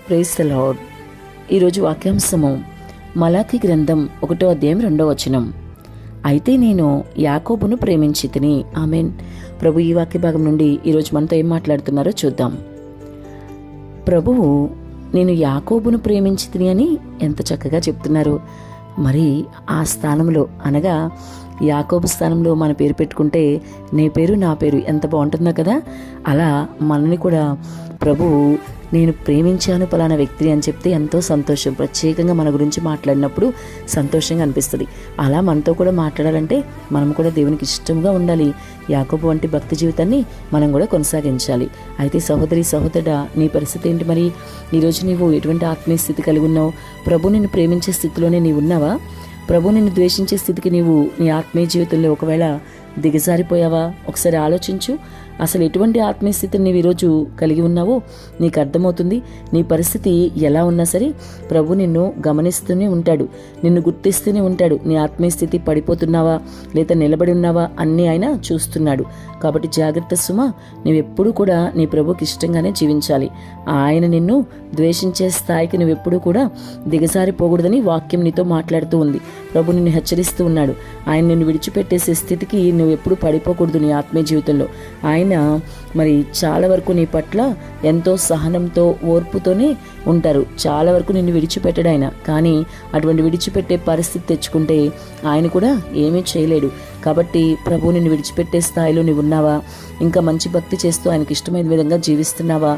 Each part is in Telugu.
Praise the lord. ఈరోజు వాక్యాంశము మలాకి గ్రంథం 1వ అధ్యాయం 2వ వచనం. అయితే నేను యాకోబును ప్రేమించితిని. ఆమేన్. ప్రభు ఈ వాక్య భాగం నుండి ఈరోజు మనతో ఏం మాట్లాడుతున్నారో చూద్దాం. ప్రభువు నేను యాకోబును ప్రేమించితిని అని ఎంత చక్కగా చెప్తున్నారు. మరి ఆ స్థానంలో అనగా యాకోబు స్థానంలో మన పేరు పెట్టుకుంటే నీ పేరు నా పేరు ఎంత బాగుంటుందో కదా. అలా మనని కూడా ప్రభువు నేను ప్రేమించాను పలానా వ్యక్తిని అని చెప్తే ఎంతో సంతోషం. ప్రత్యేకంగా మన గురించి మాట్లాడినప్పుడు సంతోషంగా అనిపిస్తుంది. అలా మనతో కూడా మాట్లాడాలంటే మనం కూడా దేవునికి ఇష్టంగా ఉండాలి. యాకోబు వంటి భక్తి జీవితాన్ని మనం కూడా కొనసాగించాలి. అయితే సహోదరి సహోదరుడా, నీ పరిస్థితి ఏంటి? మరి ఈరోజు నీవు ఎటువంటి ఆత్మీయ స్థితి కలిగి ఉన్నావు? ప్రభు నిన్ను ప్రేమించే స్థితిలోనే నీవు ఉన్నావా? ప్రభు నిన్ను ద్వేషించే స్థితికి నీవు నీ ఆత్మీయ జీవితంలో ఒకవేళ దిగజారిపోయావా? ఒకసారి ఆలోచించు. అసలు ఎటువంటి ఆత్మీయ స్థితిని నీవు ఈరోజు కలిగి ఉన్నావో నీకు అర్థమవుతుంది. నీ పరిస్థితి ఎలా ఉన్నా సరే ప్రభు నిన్ను గమనిస్తూనే ఉంటాడు, నిన్ను గుర్తిస్తూనే ఉంటాడు. నీ ఆత్మీయ స్థితి పడిపోతున్నావా లేదా నిలబడి ఉన్నావా అన్నీ ఆయన చూస్తున్నాడు. కాబట్టి జాగ్రత్త సుమా, నువ్వెప్పుడు కూడా నీ ప్రభుకి ఇష్టంగానే జీవించాలి. ఆయన నిన్ను ద్వేషించే స్థాయికి నువ్వెప్పుడు కూడా దిగజారిపోకూడదని వాక్యం నీతో మాట్లాడుతూ ఉంది. ప్రభు నిన్ను హెచ్చరిస్తూ ఉన్నాడు. ఆయన నిన్ను విడిచిపెట్టేసే స్థితికి నువ్వు ఎప్పుడు పడిపోకూడదు. నీ ఆత్మీయ జీవితంలో ఆయన మరి చాలా వరకు నీ పట్ల ఎంతో సహనంతో ఓర్పుతోనే ఉంటారు. చాలా వరకు నిన్ను విడిచిపెట్టడు ఆయన. కానీ అటువంటి విడిచిపెట్టే పరిస్థితి తెచ్చుకుంటే ఆయన కూడా ఏమీ చేయలేడు. కాబట్టి ప్రభు నిన్ను విడిచిపెట్టే స్థాయిలో నువ్వు ఉన్నావా? ఇంకా మంచి భక్తి చేస్తూ ఆయనకి ఇష్టమైన విధంగా జీవిస్తున్నావా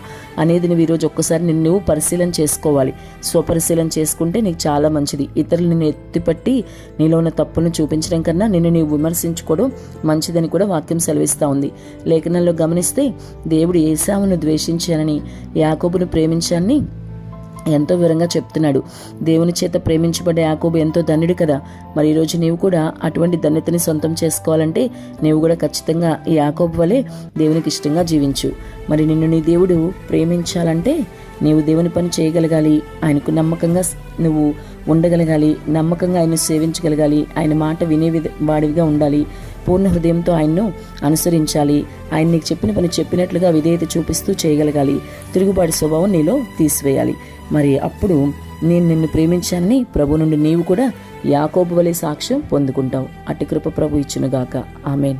అనేది నువ్వు ఈరోజు ఒక్కసారి నిన్ను పరిశీలన చేసుకోవాలి. స్వపరిశీలన చేసుకుంటే నీకు చాలా మంచిది. ఇతరులు నిన్ను ఎత్తిపట్టి నీలో ఉన్న తప్పులను చూపించడం కన్నా నిన్ను నీవు విమర్శించుకోవడం మంచిదని కూడా వాక్యం సెలవిస్తూ ఉంది. లేఖనంలో గమనిస్తే దేవుడు ఏశావును ద్వేషించానని యాకోబును ప్రేమించానని ఎంతో వివరంగా చెప్తున్నాడు. దేవుని చేత ప్రేమించబడ్డ యాకోబు ఎంతో ధన్యుడు కదా. మరి ఈరోజు నీవు కూడా అటువంటి ధన్యతని సొంతం చేసుకోవాలంటే నీవు కూడా ఖచ్చితంగా ఈ యాకోబు వలె దేవునికి ఇష్టంగా జీవించు. మరి నిన్ను నీ దేవుడు ప్రేమించాలంటే నీవు దేవుని పని చేయగలగాలి. ఆయనకు నమ్మకంగా నువ్వు ఉండగలగాలి. నమ్మకంగా ఆయన్ను సేవించగలగాలి. ఆయన మాట వినే వాడివిగా ఉండాలి. పూర్ణ హృదయంతో ఆయన్ను అనుసరించాలి. ఆయన నీకు చెప్పిన పని చెప్పినట్లుగా విధేయత చూపిస్తూ చేయగలగాలి. తిరుగుబాటు స్వభావం నీలో తీసివేయాలి. మరి అప్పుడు నేను నిన్ను ప్రేమించానని ప్రభు నుండి నీవు కూడా యాకోబు వలె సాక్ష్యం పొందుకుంటావు. అట్టి కృప ప్రభు ఇచ్చునుగాక. ఆమేన్.